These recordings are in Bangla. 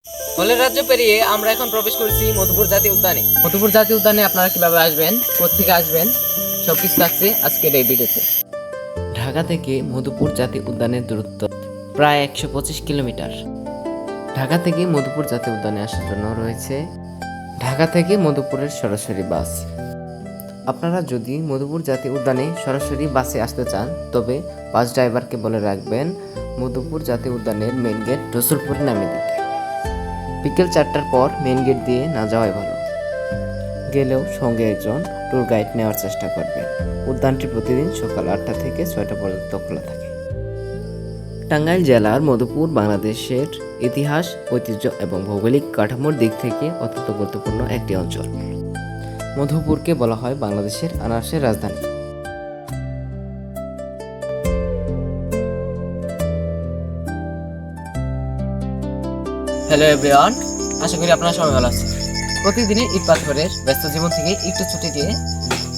ফলের রাজ্য পেরিয়ে আমরা এখন প্রবেশ করেছি মধুপুর জাতীয় উদ্যানে। মধুপুর জাতীয় উদ্যানে আপনারা কিভাবে আসবেন, কোত্থেকে আসবেন, সবকিছু থাকছে আজকের এই ভিডিওতে। ঢাকা থেকে মধুপুর জাতীয় উদ্যানের দূরত্ব প্রায় 125 কিলোমিটার। ঢাকা থেকে মধুপুর জাতীয় উদ্যানে আসার জন্য রয়েছে ঢাকা থেকে মধুপুরের সরাসরি বাস। আপনারা যদি মধুপুর জাতীয় উদ্যানে সরাসরি বাসে আসতে চান তবে বাস ড্রাইভারকে বলে রাখবেন মধুপুর জাতীয় উদ্যানের মেইন গেট রসুলপুরে নামিয়ে দিতে। বিকেল 4টার পর মেইন গেট দিয়ে না যাওয়াই ভালো। গেলেও সঙ্গে একজন ট্যুর গাইড নেওয়ার চেষ্টা করবেন। উদ্যানটি প্রতিদিন সকাল 8টা থেকে 6টা পর্যন্ত খোলা থাকে। টাঙ্গাইল জেলার মধুপুর বাংলাদেশের ইতিহাস, ঐতিহ্য এবং ভৌগোলিক কাঠামোর দিক থেকে অত্যন্ত গুরুত্বপূর্ণ একটি অঞ্চল। মধুপুরকে বলা হয় বাংলাদেশের আনারসের রাজধানী। হ্যালো এভরিওয়ান, আশা করি আপনারা সবাই ভালো আছেন। প্রতিদিনের ইট পাথরের ব্যস্ত জীবন থেকে একটু ছুটি দিয়ে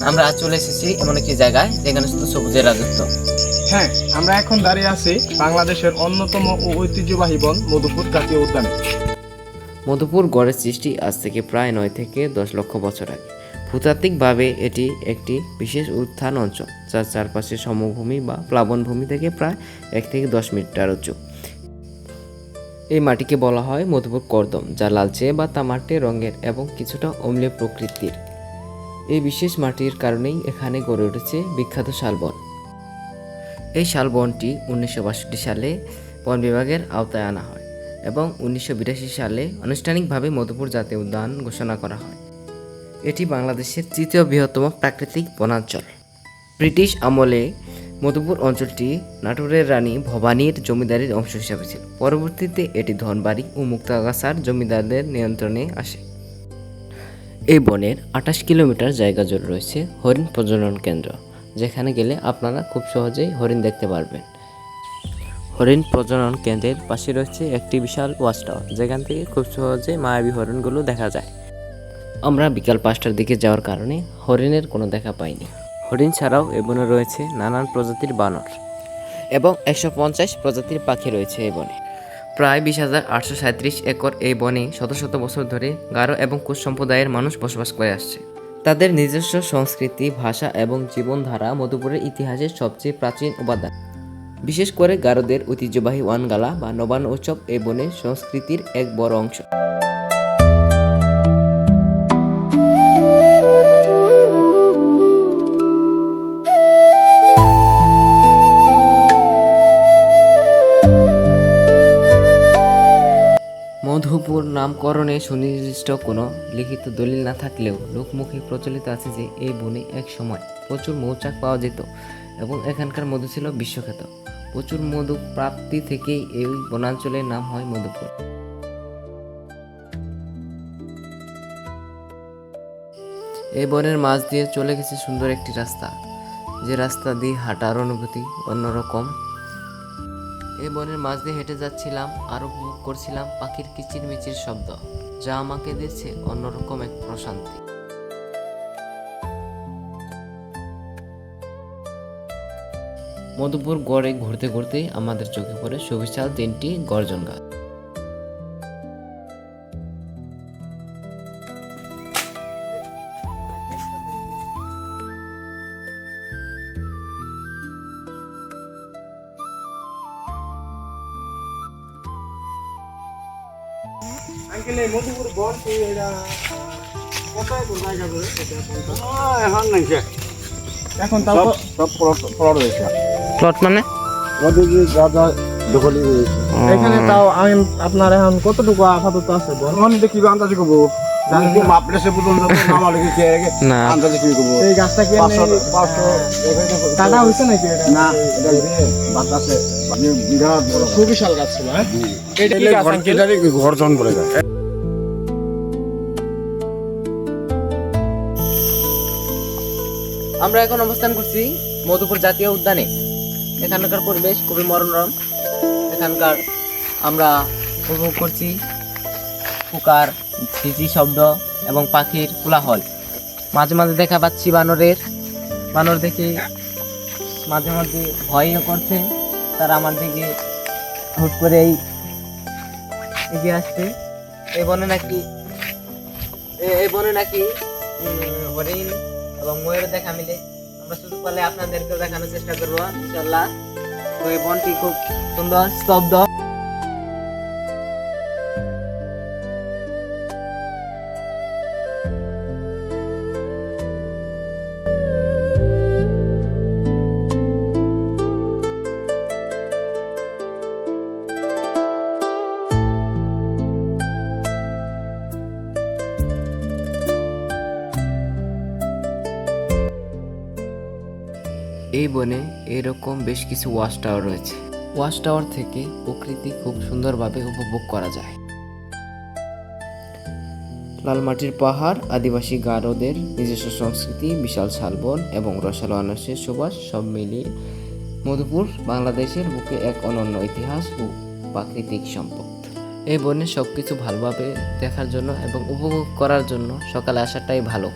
আমরা চলে এসেছি এমন একটি জায়গায় যেখানে শুধু সবুজের রাজত্ব। হ্যাঁ, আমরা এখন দাঁড়িয়ে আছি বাংলাদেশের অন্যতম ও ঐতিহ্যবাহী বন মধুপুর জাতীয় উদ্যানে। মধুপুর গড়ের সৃষ্টি আজ থেকে প্রায় 9 থেকে 10 লক্ষ বছর আগে। ভূতাত্ত্বিকভাবে এটি একটি বিশেষ উত্থান অঞ্চল, যার চারপাশে সমভূমি বা প্লাবনভূমি থেকে প্রায় 1 থেকে 10 মিটার উঁচু। এই মাটিকে বলা হয় মধুপুর কর্দম, যা লালচে বা তামাটে রঙের এবং কিছুটা অম্লীয় প্রকৃতির। এই বিশেষ মাটির কারণেই এখানে গড়ে উঠেছে বিখ্যাত শালবন। এই শালবনটি 1962 সালে বন বিভাগের আওতায় আনা হয় এবং 1982 সালে আনুষ্ঠানিকভাবে মধুপুর জাতীয় উদ্যান ঘোষণা করা হয়। এটি বাংলাদেশের তৃতীয় বৃহত্তম প্রাকৃতিক বনাঞ্চল। ব্রিটিশ আমলে মধুপুর অঞ্চলটি নাটোরের রানী ভবানীর জমিদারির অংশ হিসাবে ছিল। পরবর্তীতে এটি ধনবাড়ি ও মুক্তাগাছার জমিদারদের নিয়ন্ত্রণে আসে। এই বনের 28 কিলোমিটার জায়গা জুড়ে রয়েছে হরিণ প্রজনন কেন্দ্র, যেখানে গেলে আপনারা খুব সহজেই হরিণ দেখতে পারবেন। হরিণ প্রজনন কেন্দ্রের পাশে রয়েছে একটি বিশাল ওয়াচ টাওয়ার, যেখান থেকে খুব সহজে মায়াবী হরিণগুলো দেখা যায়। আমরা বিকাল 5টার দিকে যাওয়ার কারণে হরিণের কোনো দেখা পাইনি। হরিণ ছাড়াও এ বনে রয়েছে নানান প্রজাতির বানর এবং 150 প্রজাতির পাখি রয়েছে এই বনে। প্রায় 20,837 একর এই বনে শত শত বছর ধরে গারো এবং কুশ সম্প্রদায়ের মানুষ বসবাস করে আসছে। তাদের নিজস্ব সংস্কৃতি, ভাষা এবং জীবনধারা মধুপুরের ইতিহাসের সবচেয়ে প্রাচীন উপাদান। বিশেষ করে গারোদের ঐতিহ্যবাহী ওয়ানগালা বা নবান্ন উৎসব এই বনের সংস্কৃতির এক বড় অংশ। মধুপুর নামকরণে সুনির্দিষ্ট কোনো লিখিত দলিল না থাকলেও লোকমুখে প্রচলিত আছে যে এই বনে এক সময় প্রচুর মৌচাক পাওয়া যেত এবং এখানকার মধু ছিল বিশ্বখ্যাত। প্রচুর মধু প্রাপ্তি থেকেই এই বনাঞ্চলের নাম হয় মধুপুর। এই বনের মাঝ দিয়ে চলে গেছে সুন্দর একটি রাস্তা, যে রাস্তা দিয়ে হাঁটার অনুভূতি অন্যরকম। এই বনের মাঝ দিয়ে হেঁটে যাচ্ছিলাম আর উপভোগ করছিলাম পাখির কিচিরমিচির শব্দ, যা আমাকে দিচ্ছে অন্যরকম এক প্রশান্তি। মধুপুর গড়ে ঘুরতে ঘুরতে আমাদের চোখে পড়ে সুবিশাল 3টি গর্জন গাছ। আঙ্কেল, এই মধুপুর বন কি এটা কোথায় কোন জায়গা ধরে এখন নাই যে এখন তাও সব প্লট হয়েছে। প্লট মানে ওদের যে দাদা দখলি হয়েছে এখানে তাও আমি আপনার এখন কতটুকু আপাতত আছে বন? এখন দেখি আন্দাজে করবো মাপলেছে পর্যন্ত মামা লেগেছে না। আন্দাজে কি করবো এই গাছটা কি এমনি 500 কাটা হয়েছে নাকি এটা? না, এটা দিয়ে বাতাসে মানে বিরাট বড় খুব বিশাল গাছ ছিল। হ্যাঁ, এটা কি গাছ আঙ্কেল? ঘরজন বলে যায়। আমরা এখন অবস্থান করছি মধুপুর জাতীয় উদ্যানে। এখানকার পরিবেশ খুবই মনোরম। এখানকার আমরা উপভোগ করছি পোকার ঝিঝি শব্দ এবং পাখির কোলাহল। মাঝে মাঝে দেখা পাচ্ছি বানর দেখে মাঝে মাঝে ভয়ও করছে। তারা আমার দিকে হুট করেই এগিয়ে আসছে। এই বনে নাকি হরিণ এবং ময়ূর দেখা মিলে। আমরা শুধু পারলে আপনাদেরকে দেখানোর চেষ্টা করবো ইনশাল্লাহ। তো এই বনটি খুব সুন্দর স্তব্ধ। এই বনে এরকম বেশ কিছু ওয়াচ টাওয়ার রয়েছে। ওয়াচ টাওয়ার থেকে প্রকৃতি খুব সুন্দরভাবে উপভোগ করা যায়। লাল মাটির পাহাড়, আদিবাসী গারোদের নিজস্ব সংস্কৃতি, বিশাল শালবন এবং রসালো আনারসের সুবাস সব মিলিয়ে মধুপুর বাংলাদেশের বুকে এক অনন্য ইতিহাস ও প্রাকৃতিক সম্পদ। এই বনে সবকিছু ভালোভাবে দেখার জন্য এবং উপভোগ করার জন্য সকালে আসাটাই ভালো।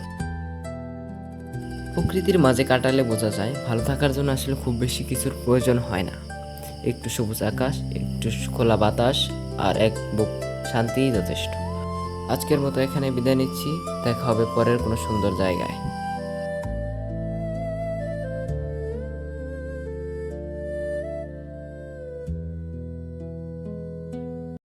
প্রকৃতির মাঝে কাটালে বোঝা যায় ভালো থাকার জন্য আসলে খুব বেশি কিছুর প্রয়োজন হয় না। একটু সবুজ আকাশ, একটু খোলা বাতাস আর এক বুক শান্তিই যথেষ্ট। আজকের মতো এখানে বিদায় নিচ্ছি। দেখা হবে পরের কোনো সুন্দর জায়গায়।